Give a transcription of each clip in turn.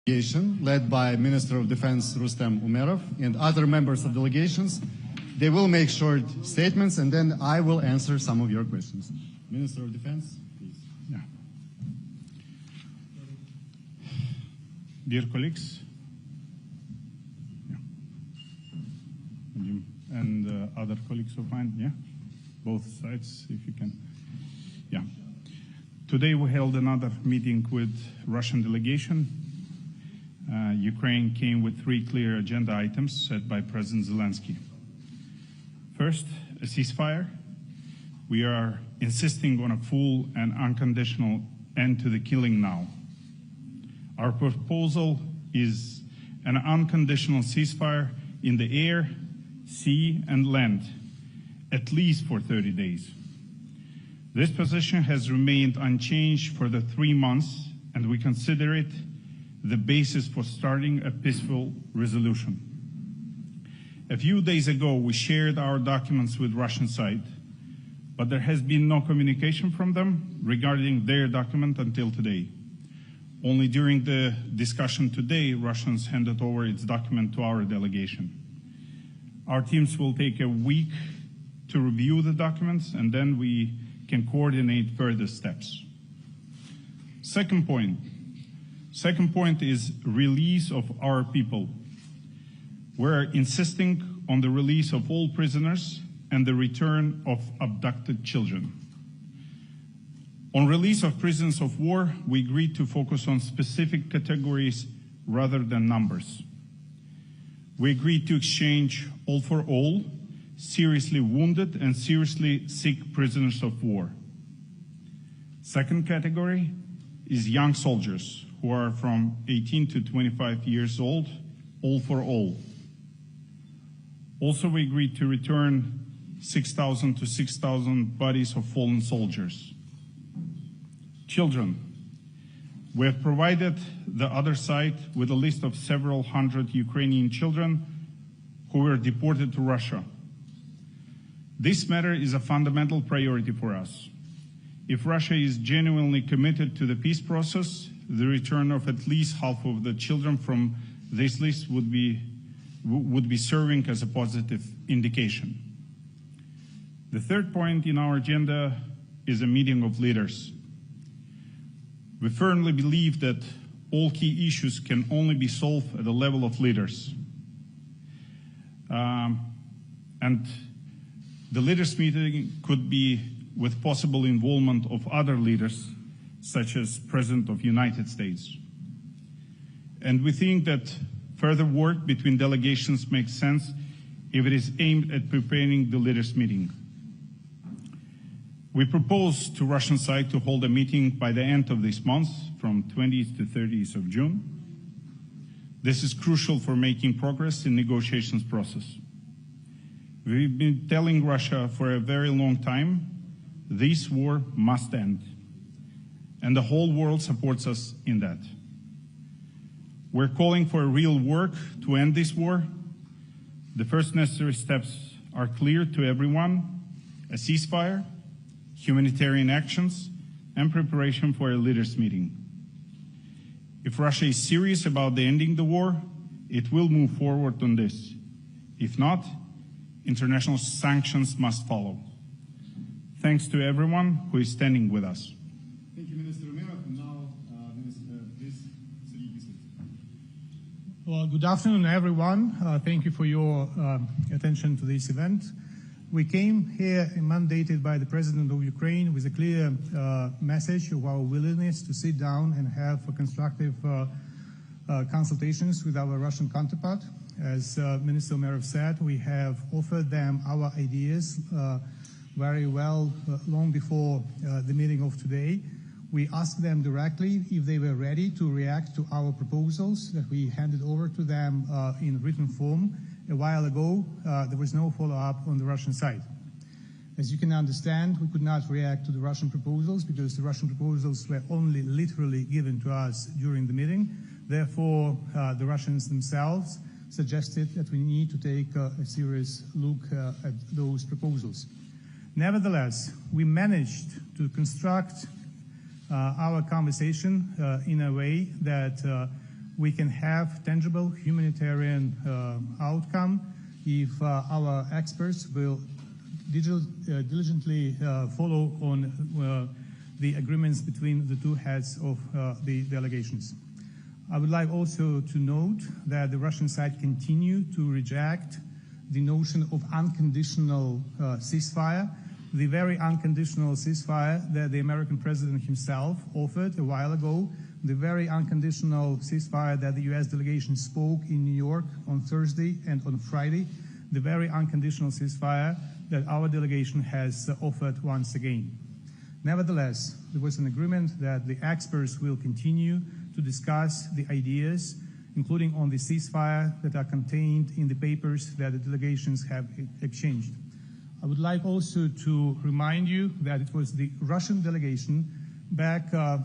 Delegation led by Minister of Defense Rustem Umerov and other members of delegations. They will make short statements and then I will answer some of your questions. Minister of Defense, please. Yeah. Dear colleagues, and other colleagues of mine, yeah, both sides, if you can, yeah. Today we held another meeting with Russian delegation. Ukraine came with 3 clear agenda items set by President Zelensky. First, a ceasefire. We are insisting on a full and unconditional end to the killing now. Our proposal is an unconditional ceasefire in the air, sea, and land, at least for 30 days. This position has remained unchanged for the 3 months, and we consider it the basis for starting a peaceful resolution. A few days ago, we shared our documents with Russian side, but there has been no communication from them regarding their document until today. Only during the discussion today, Russians handed over its document to our delegation. Our teams will take a week to review the documents, and then we can coordinate further steps. Second point is release of our people. We're insisting on the release of all prisoners and the return of abducted children. On release of prisoners of war, we agreed to focus on specific categories rather than numbers. We agreed to exchange all for all, seriously wounded and seriously sick prisoners of war. Second category is young soldiers who are from 18 to 25 years old, all for all. Also, we agreed to return 6,000 to 6,000 bodies of fallen soldiers. Children. We have provided the other side with a list of several hundred Ukrainian children who were deported to Russia. This matter is a fundamental priority for us. If Russia is genuinely committed to the peace process, the return of at least half of the children from this list would be serving as a positive indication. The third point in our agenda is a meeting of leaders. We firmly believe that all key issues can only be solved at the level of leaders. And the leaders' meeting could be with possible involvement of other leaders, such as President of the United States. And we think that further work between delegations makes sense if it is aimed at preparing the leaders' meeting. We propose to Russian side to hold a meeting by the end of this month, from 20th to 30th of June. This is crucial for making progress in negotiations process. We've been telling Russia for a very long time, this war must end. And the whole world supports us in that. We're calling for real work to end this war. The first necessary steps are clear to everyone: a ceasefire, humanitarian actions, and preparation for a leaders' meeting. If Russia is serious about ending the war, it will move forward on this. If not, international sanctions must follow. Thanks to everyone who is standing with us. Thank you, Minister Umerov. And now, Minister, please, Well, good afternoon, everyone. Thank you for your attention to this event. We came here mandated by the President of Ukraine with a clear message of our willingness to sit down and have constructive consultations with our Russian counterpart. As Minister Umerov said, we have offered them our ideas very well long before the meeting of today. We asked them directly if they were ready to react to our proposals that we handed over to them in written form. A while ago, there was no follow-up on the Russian side. As you can understand, we could not react to the Russian proposals because the Russian proposals were only literally given to us during the meeting. Therefore, the Russians themselves suggested that we need to take a serious look at those proposals. Nevertheless, we managed to construct our conversation in a way that we can have tangible humanitarian outcome if our experts will diligently follow on the agreements between the two heads of the delegations. I would like also to note that the Russian side continue to reject the notion of unconditional ceasefire, the very unconditional ceasefire that the American president himself offered a while ago, the very unconditional ceasefire that the U.S. delegation spoke in New York on Thursday and on Friday, the very unconditional ceasefire that our delegation has offered once again. Nevertheless, there was an agreement that the experts will continue to discuss the ideas, including on the ceasefire, that are contained in the papers that the delegations have exchanged. I would like also to remind you that it was the Russian delegation back at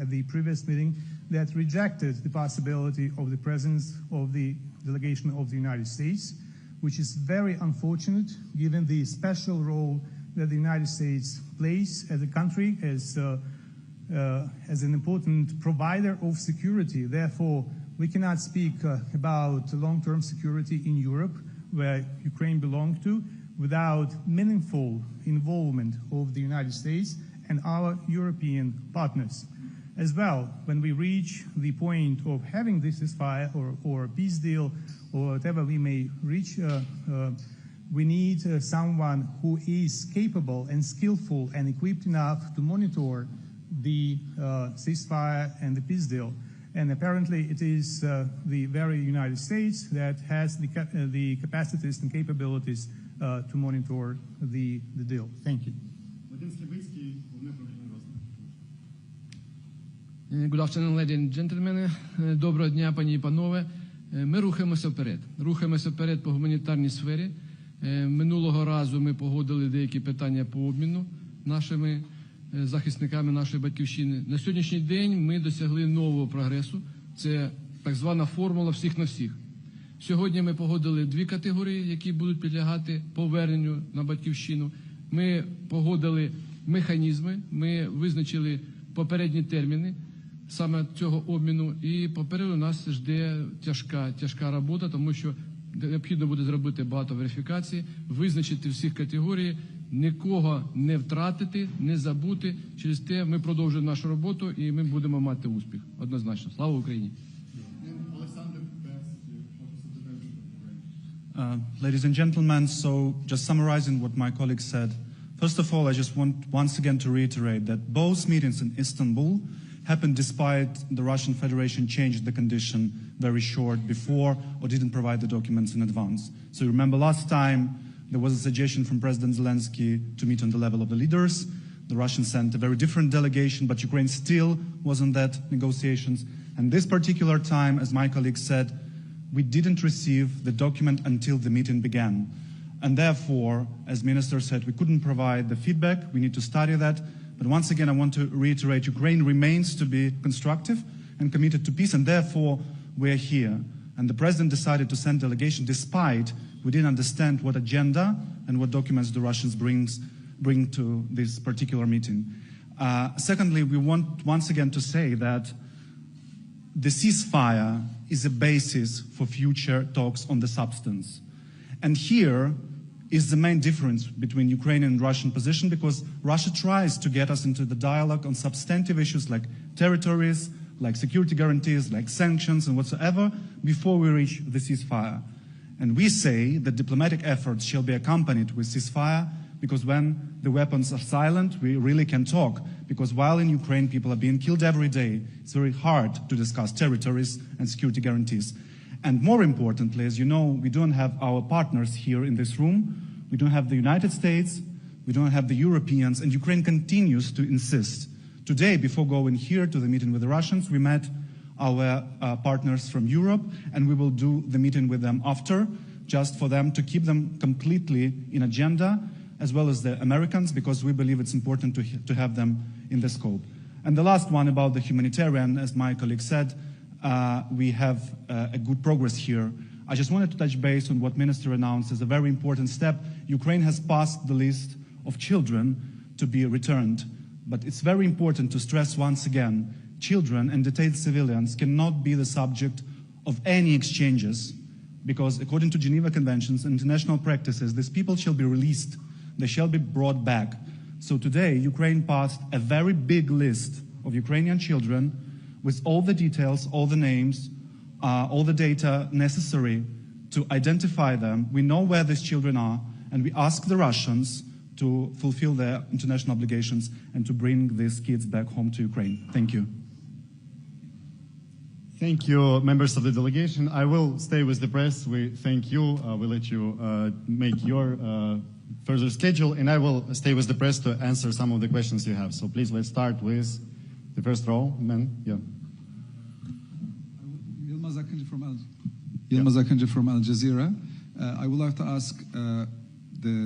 the previous meeting that rejected the possibility of the presence of the delegation of the United States, which is very unfortunate given the special role that the United States plays as a country, as an important provider of security. Therefore, we cannot speak about long-term security in Europe, where Ukraine belongs to, without meaningful involvement of the United States and our European partners. As well, when we reach the point of having this ceasefire or a peace deal or whatever we may reach, we need someone who is capable and skillful and equipped enough to monitor the ceasefire and the peace deal. And apparently it is the very United States that has the capacities and capabilities to monitor the deal. Thank you. Good afternoon, ladies and gentlemen. Доброго дня, пані і панове. Ми рухаємося вперед. Рухаємося вперед по гуманітарній сфері. Минулого разу ми погодили деякі питання по обміну нашими захисниками нашої батьківщини. На сьогоднішній день ми досягли нового прогресу. Це так звана формула всіх на всіх. Сьогодні ми погодили дві категорії, які будуть підлягати поверненню на батьківщину. Ми погодили механізми, ми визначили попередні терміни саме цього обміну, і попереду нас жде тяжка робота, тому що необхідно буде зробити багато верифікацій, визначити всіх категорій, нікого не втратити, не забути. Через те ми продовжуємо нашу роботу і ми будемо мати успіх. Однозначно. Слава Україні! Ladies and gentlemen, so just summarizing what my colleague said, first of all, I just want once again to reiterate that both meetings in Istanbul happened despite the Russian Federation changed the condition very short before or didn't provide the documents in advance. So you remember last time there was a suggestion from President Zelensky to meet on the level of the leaders. The Russians sent a very different delegation, but Ukraine still was in that negotiations. And this particular time, as my colleague said, we didn't receive the document until the meeting began. And therefore, as Minister said, we couldn't provide the feedback. We need to study that. But once again, I want to reiterate, Ukraine remains to be constructive and committed to peace, and therefore we are here. And the President decided to send delegation despite we didn't understand what agenda and what documents the Russians bring to this particular meeting. Secondly, we want once again to say that the ceasefire is a basis for future talks on the substance. And here is the main difference between Ukrainian and Russian position, because Russia tries to get us into the dialogue on substantive issues like territories, like security guarantees, like sanctions and whatsoever, before we reach the ceasefire. And we say that diplomatic efforts shall be accompanied with ceasefire, because when the weapons are silent, we really can talk. Because while in Ukraine people are being killed every day, it's very hard to discuss territories and security guarantees. And more importantly, as you know, we don't have our partners here in this room. We don't have the United States. We don't have the Europeans. And Ukraine continues to insist. Today, before going here to the meeting with the Russians, we met our partners from Europe, and we will do the meeting with them after, just for them to keep them completely in agenda, as well as the Americans, because we believe it's important to have them in the scope. And the last one about the humanitarian, as my colleague said, we have a good progress here. I just wanted to touch base on what Minister announced as a very important step. Ukraine has passed the list of children to be returned. But it's very important to stress once again, children and detained civilians cannot be the subject of any exchanges, because according to Geneva Conventions and international practices, these people shall be released, they shall be brought back. So today, Ukraine passed a very big list of Ukrainian children with all the details, all the names, all the data necessary to identify them. We know where these children are, and we ask the Russians to fulfill their international obligations and to bring these kids back home to Ukraine. Thank you. Thank you, members of the delegation. I will stay with the press. We thank you. We'll let you make your further schedule, and I will stay with the press to answer some of the questions you have. So please, let's start with the first row. Man, yeah. Yilmaz Akıncı from Al Jazeera. I would like to ask the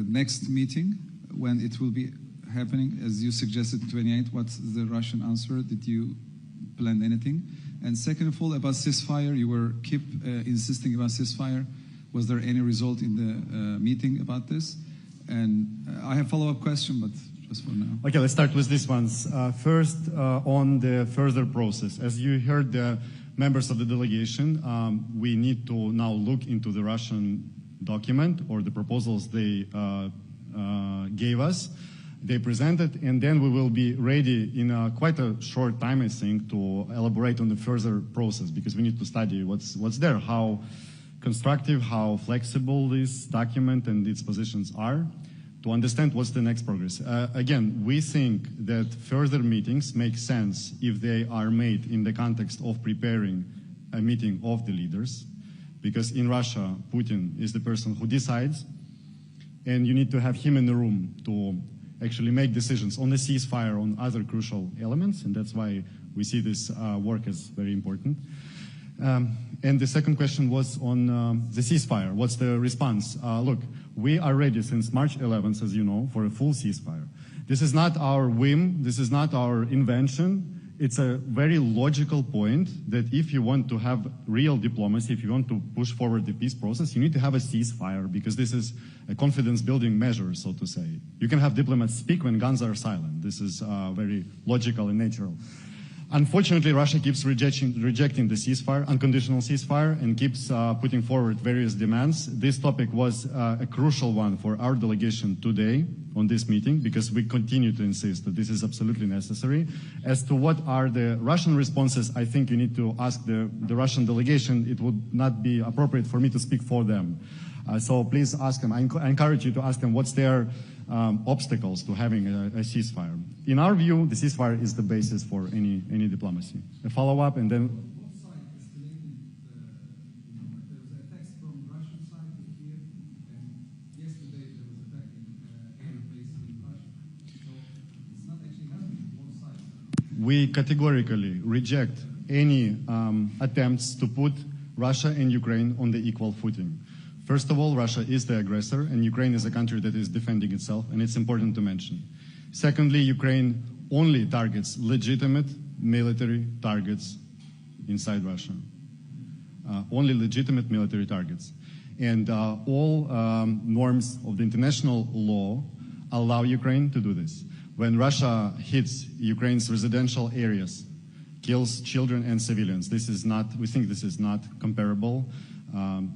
next meeting, when it will be happening, as you suggested, 28. What's the Russian answer? Did you plan anything? And second of all, about ceasefire, you keep insisting about ceasefire. Was there any result in the meeting about this? And I have a follow-up question, but just for now. Okay, let's start with these ones. First, on the further process. As you heard the members of the delegation, we need to now look into the Russian document or the proposals they gave us. They presented, and then we will be ready in quite a short time, I think, to elaborate on the further process, because we need to study what's there, how constructive, how flexible this document and its positions are, to understand what's the next progress. Again, we think that further meetings make sense if they are made in the context of preparing a meeting of the leaders, because in Russia, Putin is the person who decides, and you need to have him in the room to actually make decisions on the ceasefire, on other crucial elements, and that's why we see this work as very important. And the second question was on the ceasefire. What's the response? Look, we are ready since March 11th, as you know, for a full ceasefire. This is not our whim, this is not our invention. It's a very logical point that if you want to have real diplomacy, if you want to push forward the peace process, you need to have a ceasefire, because this is a confidence-building measure, so to say. You can have diplomats speak when guns are silent. This is very logical and natural. Unfortunately, Russia keeps rejecting the ceasefire, unconditional ceasefire, and keeps putting forward various demands. This topic was a crucial one for our delegation today on this meeting, because we continue to insist that this is absolutely necessary. As to what are the Russian responses, I think you need to ask the Russian delegation. It would not be appropriate for me to speak for them. So please ask them. I encourage you to ask them what's their obstacles to having a ceasefire. In our view, the ceasefire is the basis for any diplomacy. A follow-up, and then... Both sides escalating there was attacks from Russian side to Kiev, and yesterday there was attack in air bases in Russia. So it's not actually happening on both sides. We categorically reject any attempts to put Russia and Ukraine on the equal footing. First of all, Russia is the aggressor, and Ukraine is a country that is defending itself, and it's important to mention. Secondly, Ukraine only targets legitimate military targets inside Russia. Only legitimate military targets. And all norms of the international law allow Ukraine to do this. When Russia hits Ukraine's residential areas, kills children and civilians, we think this is not comparable.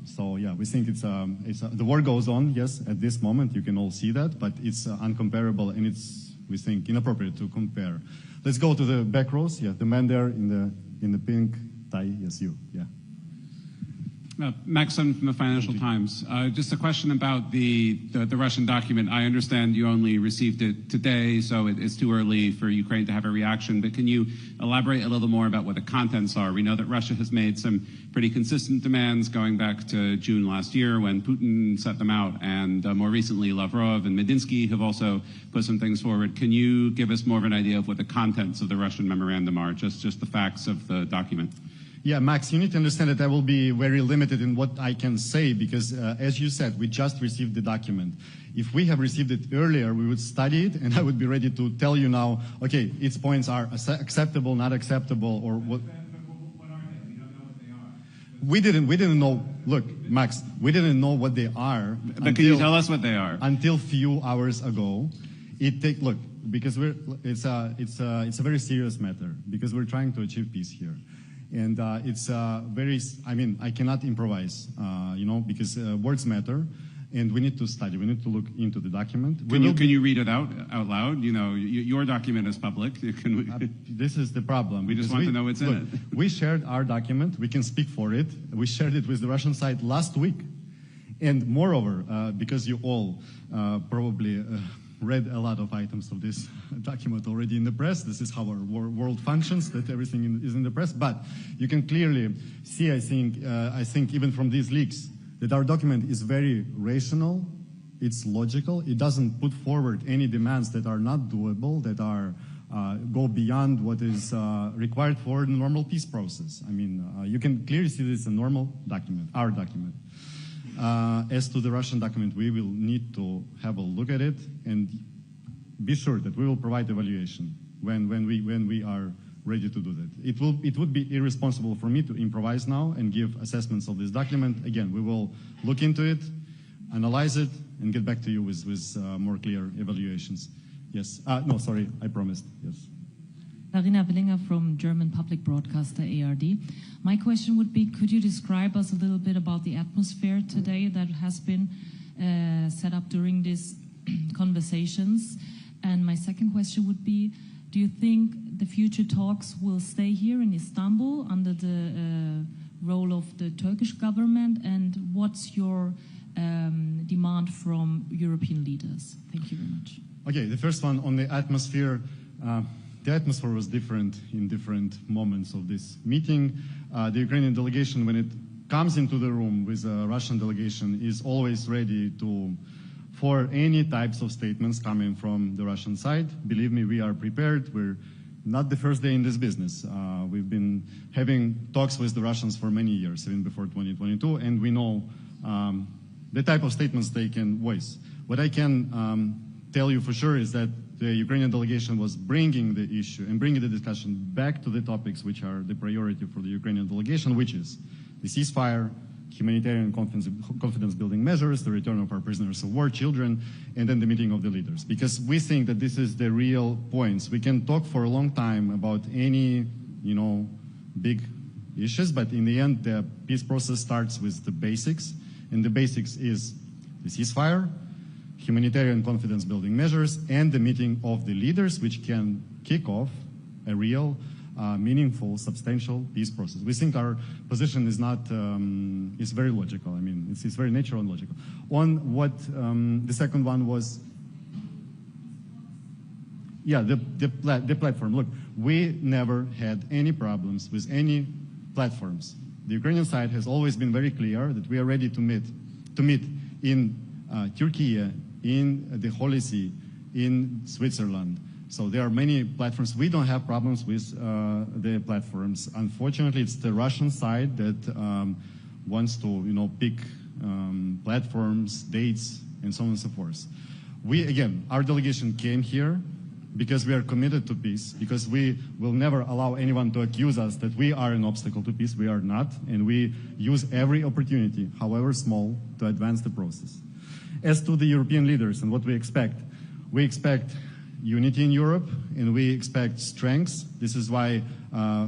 So yeah, we think the war goes on, yes, at this moment, you can all see that, but it's uncomparable, and it's, we think, inappropriate to compare. Let's go to the back rows. Yeah, the man there in the pink tie. Yes, you. Yeah. Maxim from the Financial Times. Just a question about the Russian document. I understand you only received it today, so it's too early for Ukraine to have a reaction, but can you elaborate a little more about what the contents are? We know that Russia has made some pretty consistent demands going back to June last year when Putin set them out, and more recently Lavrov and Medinsky have also put some things forward. Can you give us more of an idea of what the contents of the Russian memorandum are, just the facts of the document? Yeah, Max, you need to understand that I will be very limited in what I can say, because as you said, we just received the document. If we have received it earlier, we would study it, and I would be ready to tell you now, okay, its points are acceptable, not acceptable, or what. What are they? We don't know what they are. We didn't know. Look, Max, we didn't know what they are. But can you tell us what they are? Until few hours ago. Look, because it's a very serious matter, because we're trying to achieve peace here. And it's I cannot improvise, because words matter. And we need to study. We need to look into the document. Can you read it out loud? Your document is public. This is the problem. We just want to know what's in it. We shared our document. We can speak for it. We shared it with the Russian side last week. And moreover, because you all probably read a lot of items of this document already in the press, this is how our world functions, that everything is in the press. But you can clearly see, I think even from these leaks, that our document is very rational, it's logical, it doesn't put forward any demands that are not doable, that are go beyond what is required for the normal peace process. You can clearly see this is a normal document, our document. As to the Russian document, we will need to have a look at it and be sure that we will provide evaluation when we are ready to do that. It would be irresponsible for me to improvise now and give assessments of this document. Again, we will look into it, analyze it, and get back to you with more clear evaluations. Yes. No, sorry, I promised. Yes. Marina Willinger from German public broadcaster ARD. My question would be, could you describe us a little bit about the atmosphere today that has been set up during these conversations? And my second question would be, do you think the future talks will stay here in Istanbul under the role of the Turkish government? And what's your demand from European leaders? Thank you very much. Okay, the first one on the atmosphere. The atmosphere was different in different moments of this meeting. The Ukrainian delegation, when it comes into the room with a Russian delegation, is always ready for any types of statements coming from the Russian side. Believe me, we are prepared. We're not the first day in this business. We've been having talks with the Russians for many years, even before 2022, and we know the type of statements they can voice. What I can tell you for sure is that the Ukrainian delegation was bringing the issue and bringing the discussion back to the topics which are the priority for the Ukrainian delegation, which is the ceasefire, humanitarian confidence-building measures, the return of our prisoners of war, children, and then the meeting of the leaders. Because we think that this is the real points. We can talk for a long time about any, big issues, but in the end, the peace process starts with the basics, and the basics is the ceasefire, humanitarian confidence-building measures, and the meeting of the leaders, which can kick off a real, meaningful, substantial peace process. We think our position is not, is very logical. It's very natural and logical. On what the second one was, the platform. Look, we never had any problems with any platforms. The Ukrainian side has always been very clear that we are ready to meet in Turkey, in the Holy See, in Switzerland. So there are many platforms. We don't have problems with the platforms. Unfortunately, it's the Russian side that wants to, pick platforms, dates, and so on and so forth. Our delegation came here because we are committed to peace, because we will never allow anyone to accuse us that we are an obstacle to peace. We are not, and we use every opportunity, however small, to advance the process. As to the European leaders and what we expect unity in Europe, and we expect strengths. This is why,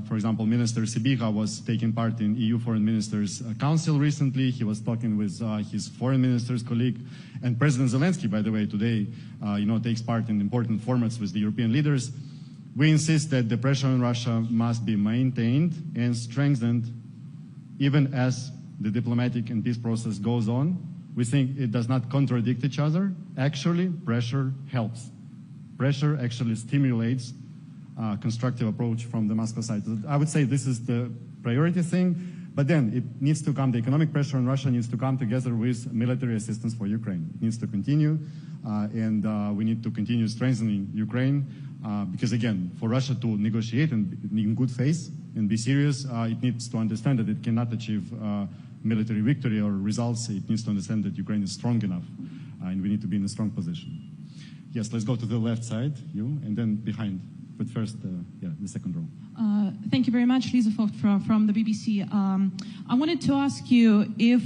for example, Minister Sibiha was taking part in EU Foreign Ministers' Council recently. He was talking with his foreign minister's colleague. And President Zelensky, by the way, today, takes part in important formats with the European leaders. We insist that the pressure on Russia must be maintained and strengthened even as the diplomatic and peace process goes on. We think it does not contradict each other. Actually, pressure helps. Pressure actually stimulates a constructive approach from the Moscow side. I would say this is the priority thing, but then it needs to come, the economic pressure on Russia needs to come together with military assistance for Ukraine. It needs to continue, and we need to continue strengthening Ukraine, because again, for Russia to negotiate and in good faith and be serious, it needs to understand that it cannot achieve military victory or results. It needs to understand that Ukraine is strong enough, and we need to be in a strong position. Yes, let's go to the left side, you, and then behind. But first, the second row. Thank you very much, Lisa Vogt from the BBC. I wanted to ask you if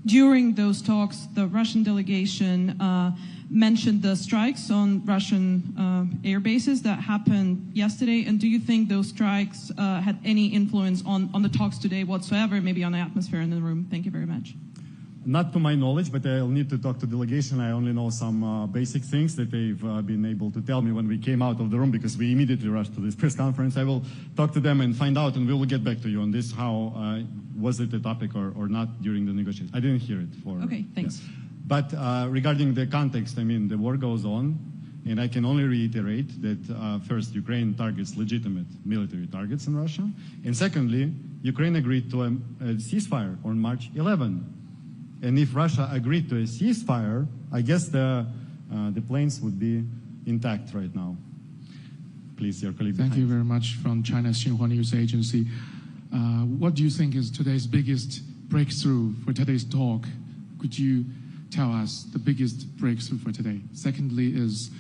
during those talks, the Russian delegation mentioned the strikes on Russian air bases that happened yesterday, and do you think those strikes had any influence on the talks today whatsoever, maybe on the atmosphere in the room? Thank you very much. Not to my knowledge, but I'll need to talk to delegation. I only know some basic things that they've been able to tell me when we came out of the room, because we immediately rushed to this press conference. I will talk to them and find out, and we will get back to you on this. How was it a topic or not during the negotiations? I didn't hear it. Okay, thanks. Yeah. But regarding the context, I mean, the war goes on, and I can only reiterate that first, Ukraine targets legitimate military targets in Russia, and secondly, Ukraine agreed to a ceasefire on March 11. And if Russia agreed to a ceasefire, I guess the planes would be intact right now. Please, your colleague. Thank you very much from China's Xinhua News Agency. What do you think is today's biggest breakthrough for today's talk? Could you tell us the biggest breakthrough for today? Secondly is,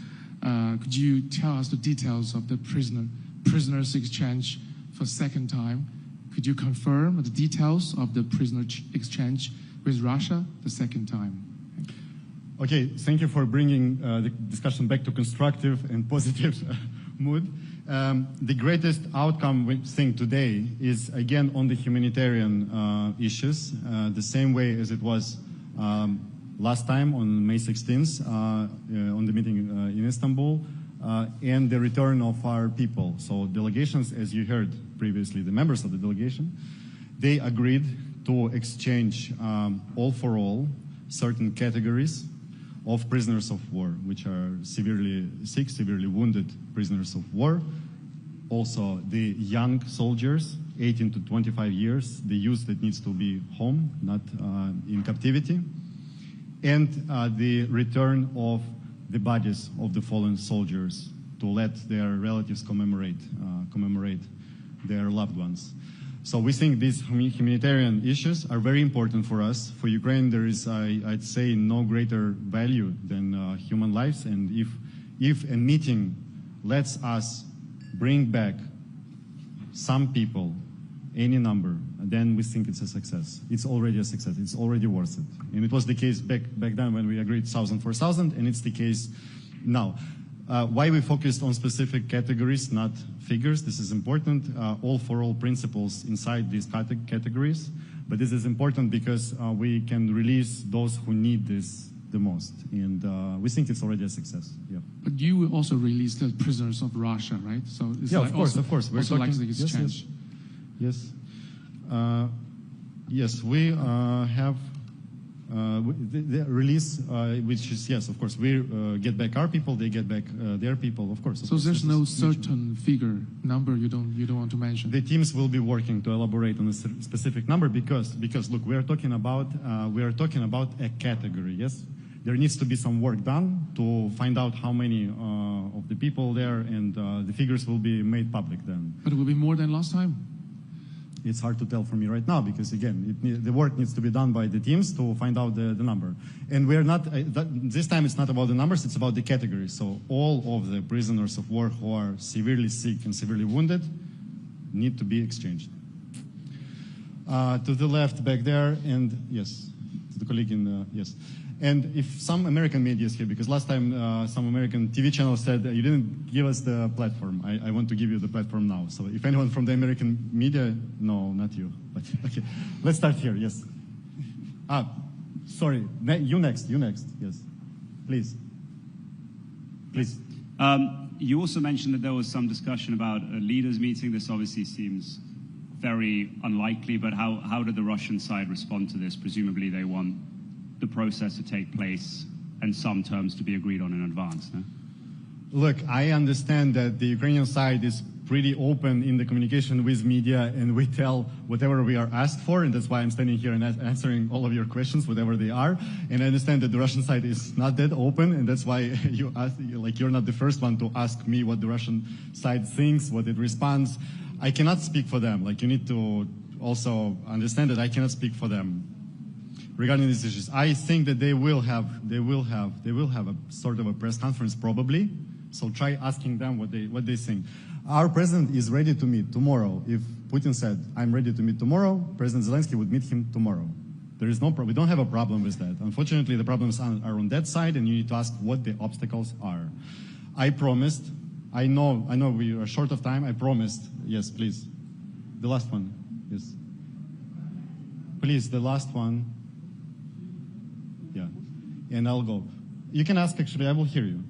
could you tell us the details of the prisoners exchange for second time? Could you confirm the details of the prisoner exchange with Russia the second time? Okay, thank you for bringing the discussion back to constructive and positive mood. The greatest outcome we think today is, again, on the humanitarian issues, the same way as it was last time on May 16th on the meeting in Istanbul, and the return of our people. So delegations, as you heard previously, the members of the delegation, they agreed to exchange all for all certain categories of prisoners of war, which are severely sick, severely wounded prisoners of war. Also the young soldiers, 18 to 25 years, the youth that needs to be home, not in captivity. And the return of the bodies of the fallen soldiers to let their relatives commemorate their loved ones. So we think these humanitarian issues are very important for us. For Ukraine, there is, I'd say, no greater value than human lives. And if a meeting lets us bring back some people, any number, then we think it's a success. It's already a success. It's already worth it. And it was the case back then when we agreed 1,000 for 1,000, and it's the case now. Why we focused on specific categories, not figures, this is important. All for all principles inside these categories. But this is important because we can release those who need this the most. And we think it's already a success. Yeah. But you will also release the prisoners of Russia, right? So it's yeah, like of course. We're also talking, like the exchange. Yes. Yes, we have the release, which is, yes, of course, we get back our people, they get back their people, of course. So there's no certain figure, number you don't want to mention? The teams will be working to elaborate on a specific number because look, we are talking about a category, yes? There needs to be some work done to find out how many of the people there, and the figures will be made public then. But it will be more than last time? It's hard to tell for me right now because, again, the work needs to be done by the teams to find out the number. And we're not, this time it's not about the numbers, it's about the categories. So all of the prisoners of war who are severely sick and severely wounded need to be exchanged. To the left back there, and yes, to the colleague in, yes. And if some American media is here, because last time some American TV channel said you didn't give us the platform. I want to give you the platform now. So if anyone from the American media, no, not you. But okay, let's start here. Yes. Sorry, you next. Yes, please. You also mentioned that there was some discussion about a leaders' meeting. This obviously seems very unlikely. But how did the Russian side respond to this? Presumably, they want the process to take place and some terms to be agreed on in advance, no? Look, I understand that the Ukrainian side is pretty open in the communication with media, and we tell whatever we are asked for, and that's why I'm standing here and answering all of your questions, whatever they are. And I understand that the Russian side is not that open, and that's why you ask, like, you're not the first one to ask me what the Russian side thinks, what it responds. I cannot speak for them. Like, you need to also understand that I cannot speak for them regarding these issues. I think that they will have a sort of a press conference probably. So try asking them what they think. Our president is ready to meet tomorrow. If Putin said, I'm ready to meet tomorrow, President Zelensky would meet him tomorrow. There is we don't have a problem with that. Unfortunately, the problems are on that side, and you need to ask what the obstacles are. I promised. I know we are short of time. I promised. Yes, please. The last one. Yes. Please, the last one. Yeah. And I'll go. You can ask, actually. I will hear you.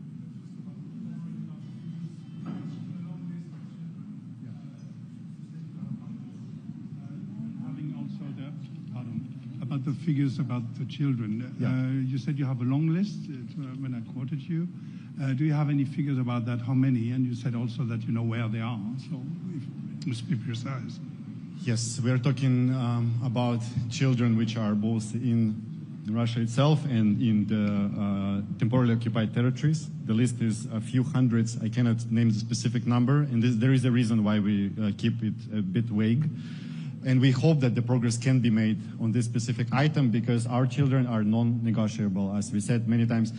About the figures about the children. Yeah. You said you have a long list when I quoted you. Do you have any figures about that? How many? And you said also that you know where they are. So it must be precise. Yes, we are talking about children which are both in Russia itself and in the temporarily occupied territories. The list is a few hundreds. I cannot name the specific number, and there is a reason why we keep it a bit vague. And we hope that the progress can be made on this specific item because our children are non-negotiable, as we said many times.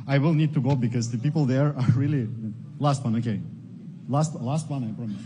I will need to go because the people there are really... Last one, okay. Last one, I promise.